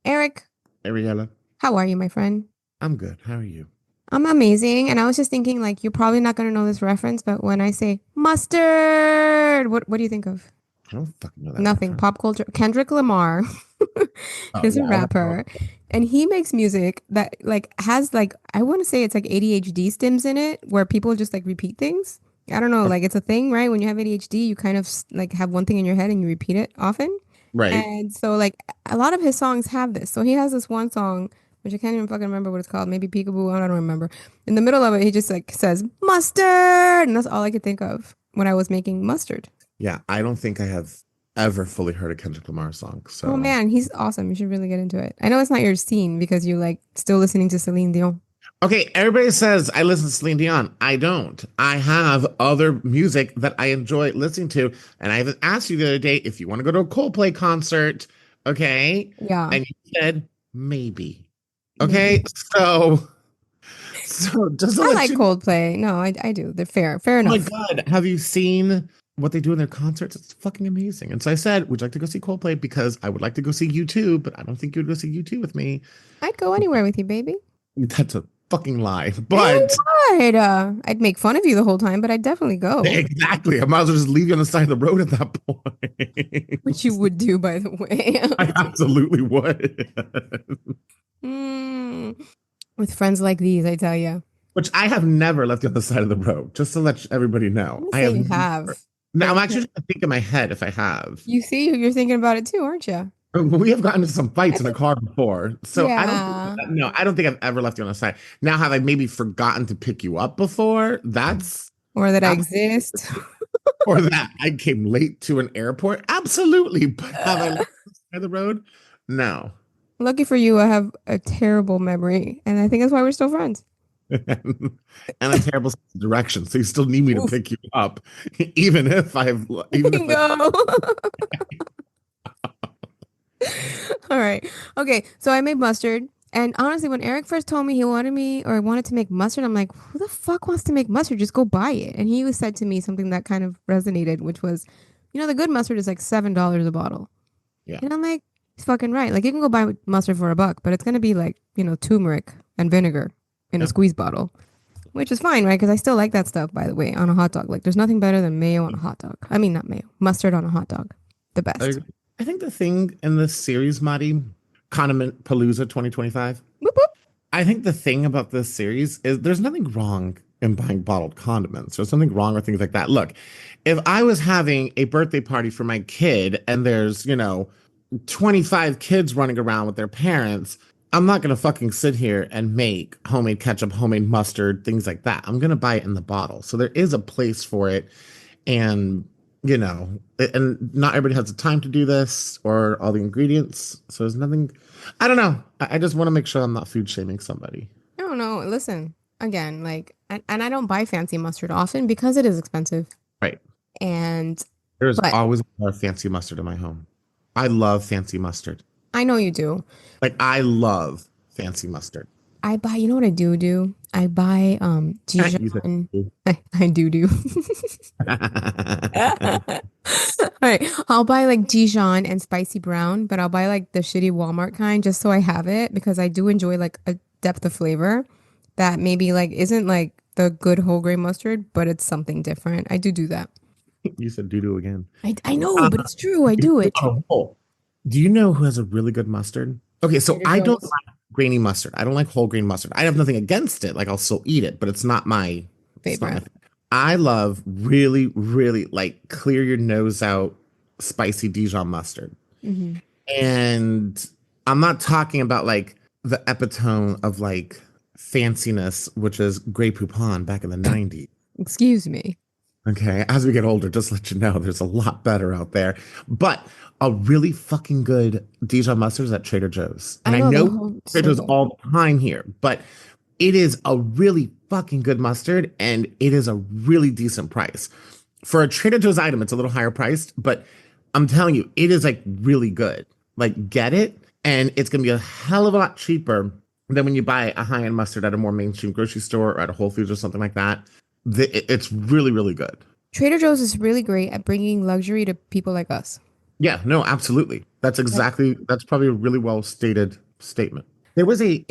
Eric, Ariella, how are you, my friend? I'm good. How are you? I'm amazing. And I was just thinking, like, you're probably not going to know this reference, but when I say mustard, what do you think of? I don't fucking know that Nothing. reference. Pop culture. Kendrick Lamar Oh is a yeah, I know. rapper, and he makes music that like has like I want to say it's like ADHD stems in it, where people just like repeat things. I don't know, Okay, like it's a thing, right? When you have ADHD, you kind of like have one thing in your head and you repeat it often. right. And so like a lot of his songs have this. So he has this one song, which I can't even fucking remember what it's called. Maybe Peekaboo, I don't remember. In the middle of it, he just like says mustard, and that's all I could think of when I was making mustard. Yeah, I don't think I have ever fully heard a Kendrick Lamar song. Oh So man, he's awesome. You should really get into it. I know it's not your scene because you like still listening to Celine Dion. okay, everybody says I listen to Celine Dion. I don't. I have other music that I enjoy listening to, and I even asked you the other day if you want to go to a Coldplay concert. Okay, Yeah, and you said maybe. maybe. Okay, so just to I let like you know. Coldplay. No, I do. They're fair Oh my enough. God, have you seen what they do in their concerts? It's fucking amazing. And so I said, would you like to go see Coldplay? Because I would like to go see U2, but I don't think you would go see U2 with me. I'd go anywhere with you, baby. That's a fucking lie. And But I'd I'd make fun of you the whole time, but I'd definitely go. exactly, I might as well just leave you on the side of the road at that point. Which you would do, by the way. I absolutely would. Mm, with friends like these, I tell you. Which I have never left you on the side of the road, just to let everybody I'm know. gonna I say have you never. have, Now, but I'm you actually can't. trying to think in my head if I have. You see, you're thinking about it too, aren't you? We have gotten into some I fights in a think, car before, so I don't think yeah. no, I don't think I've ever left you on the side. Now, have I maybe forgotten to pick you up before? That's Or that I ab- exist. or that I came late to an airport. Absolutely, but have I left you on the side of the road? No, Lucky for you, I have a terrible memory, and I think that's why we're still friends. and a terrible sense of direction. So you still need me to Oof. pick you up, even if even if I. Bingo. All right. Okay. So I made mustard. And honestly, when Eric first told me he wanted me or wanted to make mustard, I'm like, who the fuck wants to make mustard? Just go buy it. And he was said to me something that kind of resonated, which was, the good mustard is like $7 a bottle. Yeah, And I'm like, he's fucking right. Like you can go buy mustard for $1, but it's gonna be like, turmeric and vinegar in a yeah. squeeze bottle, which is fine, right? Because I still like that stuff, by the way, on a hot dog. Like there's nothing better than mayo on a hot dog. I mean, not mayo, mustard on a hot dog. The I best. agree. I think the thing in this series, Madi, Condiment Palooza 2025. Whoop, whoop. I think the thing about this series is there's nothing wrong in buying bottled condiments. There's something wrong with things like that. Look, if I was having a birthday party for my kid and there's, 25 kids running around with their parents, I'm not going to fucking sit here and make homemade ketchup, homemade mustard, things like that. I'm going to buy it in the bottle. So there is a place for it. And, and not everybody has the time to do this or all the ingredients. So there's nothing, I don't know. I just want to make sure I'm not food shaming somebody. I don't know. Listen, again, like, and I don't buy fancy mustard often because it is expensive. Right. And, There's but always more fancy mustard in my home. I love fancy mustard. I know you do. Like I love fancy mustard. I buy, you know what I do? I buy You said Dijon. I do. All right. I'll buy like Dijon and spicy brown, but I'll buy like the shitty Walmart kind just so I have it because I do enjoy like a depth of flavor that maybe like isn't like the good whole grain mustard, but it's something different. I do that. you said doo doo again. I know, Uh, but it's true. I do it. oh, do you know who has a really good mustard? Okay, so Trader I don't Joe's like grainy mustard. I don't like whole grain mustard. I have nothing against it. Like I'll still eat it, but it's not my favorite. thing. I love really, really like clear your nose out spicy Dijon mustard. Hmm. And I'm not talking about like the epitome of like fanciness, which is Grey Poupon back in the 90s. Excuse me. Okay. As we get older, just let you know there's a lot better out there. But a really fucking good Dijon mustard is at Trader Joe's. And I I know the know whole Trader so Joe's good. all the time here, but it is a really fucking good mustard and it is a really decent price. For a Trader Joe's item, it's a little higher priced, but I'm telling you, it is like really good. Like, get it, and it's gonna be a hell of a lot cheaper than when you buy a high-end mustard at a more mainstream grocery store or at a Whole Foods or something like that. It's really, really good. Trader Joe's is really great at bringing luxury to people like us. Yeah, no, absolutely. Yep. That's probably a really well stated statement. There was a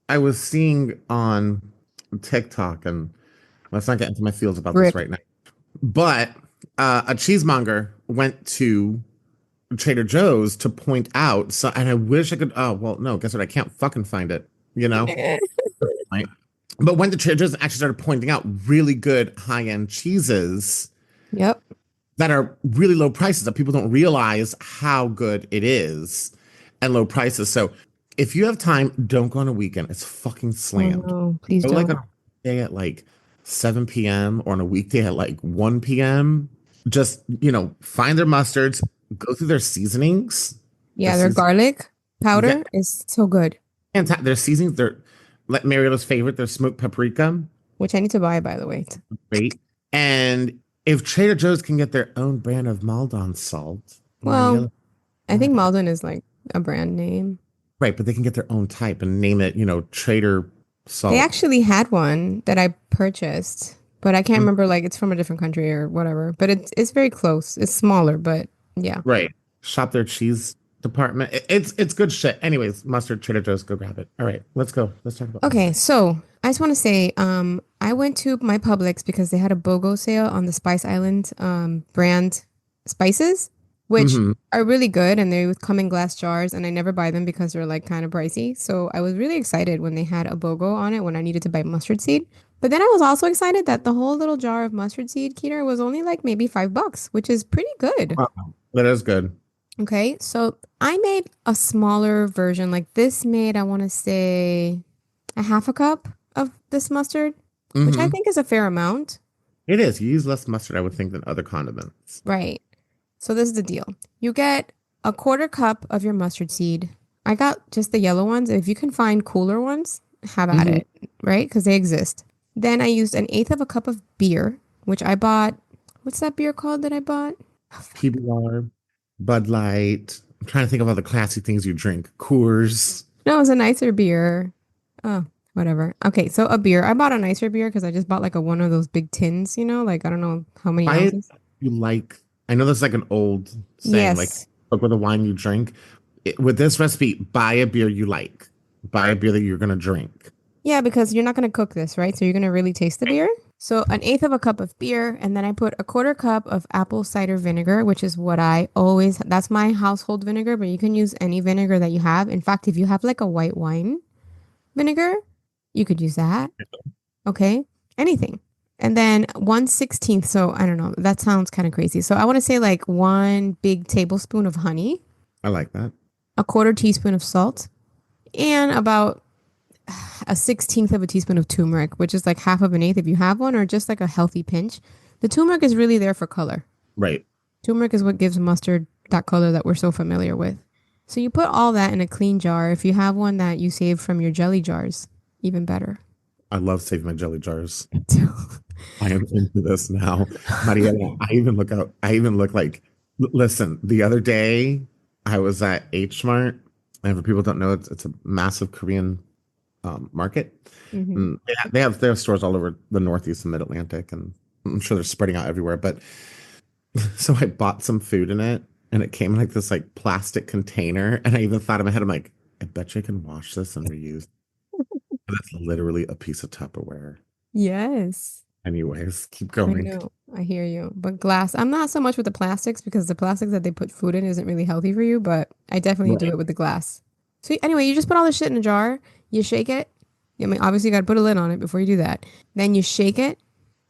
I was seeing on TikTok, and let's not get into my feels about this Rip. right now. But a cheesemonger went to Trader Joe's to point out, so, and I wish I could. Oh, well, no, guess what? I can't fucking find it, you know? Right. But went to Trader Joe's and actually started pointing out really good high-end cheeses Yep. that are really low prices that people don't realize how good it is and low prices. So if you have time, don't go on a weekend. It's fucking Oh slammed. no, please Go like on don't. a day at like 7 p.m. or on a weekday at like 1 p.m. Just, find their mustards, go through their seasonings. Their Yeah, their season garlic you powder get is so good, their seasonings, they're like Mariota's favorite, their smoked paprika. which I need to buy, by the way. Great. And if Trader Joe's can get their own brand of Maldon salt, Well, Mariella, I think have it. Malden is like a brand name. Right, but they can get their own type and name it, Trader They Salt. actually had one that I purchased, but I can't Mm, remember, like it's from a different country or whatever. But it's very close. It's smaller, but yeah. right. Shop their cheese department. It's good shit. Anyways, mustard, Trader Joe's, go grab it. All right, let's go. Let's talk about Okay, mustard. so I just want to say, I went to my Publix because they had a BOGO sale on the Spice Island brand spices, which Hmm. are really good and they would come in glass jars and I never buy them because they're like kind of pricey. So I was really excited when they had a BOGO on it when I needed to buy mustard seed. But then I was also excited that the whole little jar of mustard seed, Keter, was only like maybe $5, which is pretty good. Wow, that is good. Okay, so I made a smaller version. Like this made, I want to say, a half a cup of this mustard, which I Hmm. think is a fair amount. It is. You use less mustard, I would think, than other condiments. Right. So this is the deal. You get a quarter cup of your mustard seed. I got just the yellow ones. If you can find cooler ones, have at Hmm. it, right? Because they exist. Then I used an eighth of a cup of beer, which I bought. What's that beer called that I bought? PBR, Bud Light. I'm trying to think of all the classy things you drink. Coors. No, it was a nicer beer. Oh, whatever. Okay, so a beer. I bought a nicer beer because I just bought like a one of those big tins, like I don't know how many Buy it ounces. you like. I know that's like an old saying, like Yes. look with the wine you drink. With this recipe, buy a beer you like. Buy a beer that you're gonna drink. Yeah, because you're not going to cook this, right? So you're going to really taste the beer. So an eighth of a cup of beer, and then I put a quarter cup of apple cider vinegar, which is what I always, that's my household vinegar, but you can use any vinegar that you have. In fact, if you have like a white wine vinegar, you could use that. Okay. Anything. And then 1/16th. So I don't know. That sounds kind of crazy. So I want to say like one big tablespoon of honey, I like that. a quarter teaspoon of salt, and about a 16th of a teaspoon of turmeric, which is like half of an eighth if you have one, or just like a healthy pinch. The turmeric is really there for color. Right. Turmeric is what gives mustard that color that we're so familiar with. So you put all that in a clean jar. If you have one that you save from your jelly jars, even better. I love saving my jelly jars. I am into this now. Mariela, I even look like, listen, the other day I was at H Mart, and for people who don't know, it's a massive Korean market. Hmm. And they have stores all over the Northeast and Mid Atlantic, and I'm sure they're spreading out everywhere. But so I bought some food in it, and it came in like this like plastic container, and I even thought in my head, I'm like, I bet you I can wash this and reuse. And it's literally a piece of Tupperware. Yes. Anyways, keep I going. know. I hear you. But glass, I'm not so much with the plastics because the plastics that they put food in isn't really healthy for you, but I definitely do Right. it with the glass. So anyway, you just put all this shit in a jar, you shake it. I mean, obviously you got to put a lid on it before you do that. Then you shake it,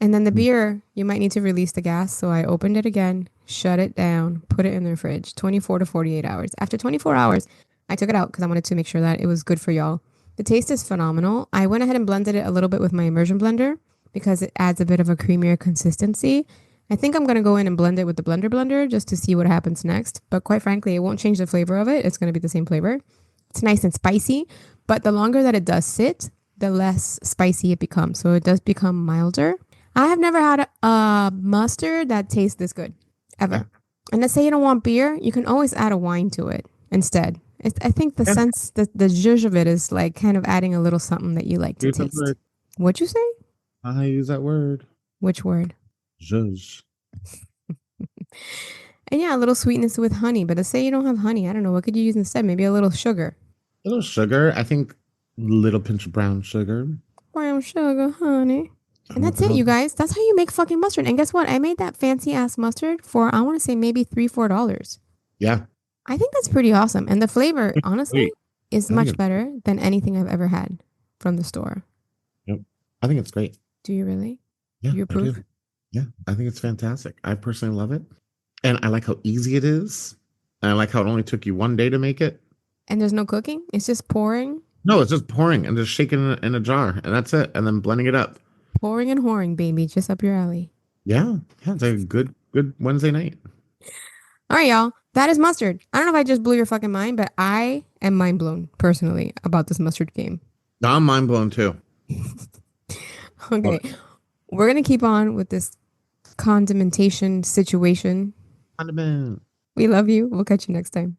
and then the beer, you might need to release the gas. So I opened it again, shut it down, put it in the fridge, 24 to 48 hours. After 24 hours, I took it out because I wanted to make sure that it was good for y'all. The taste is phenomenal. I went ahead and blended it a little bit with my immersion blender because it adds a bit of a creamier consistency. I think I'm going to go in and blend it with the blender just to see what happens next. But quite frankly, it won't change the flavor of it. It's going to be the same flavor. It's nice and spicy, but the longer that it does sit, the less spicy it becomes. So it does become milder. I have never had a mustard that tastes this good, Yeah. ever. And let's say you don't want beer, you can always add a wine to it instead. I think the Yeah. sense, the zhuzh of it is like kind of adding a little something that you like to Use that taste. word. What'd you say? I use that word. Which word? Zhuzh. And yeah, a little sweetness with honey. But let's say you don't have honey. I don't know. What could you use instead? Maybe a little sugar. A little sugar. I think little pinch of brown sugar. Brown sugar, honey. And What that's the it, hell? you guys. That's how you make fucking mustard. And guess what? I made that fancy ass mustard for, I want to say maybe $3, $4. Yeah. I think that's pretty awesome. And the flavor, honestly, Sweet. is I think much it's better than anything I've ever had from the store. yep. I think it's great. Do you really? Yeah, Do you I do. approve? Yeah, I think it's fantastic. I personally love it. And I like how easy it is. And I like how it only took you 1 day to make it. And there's no cooking? It's just pouring, No, it's just pouring and just shaking in a jar, and that's it. And then blending it up. pouring and whoring, baby. Just up your alley. Yeah, yeah, it's a good Wednesday night. All right, y'all. That is mustard. I don't know if I just blew your fucking mind, but I am mind blown personally about this mustard game. Now I'm mind blown too. Love Okay. it. We're going to keep on with this condimentation situation. Condiment. We love you. We'll catch you next time.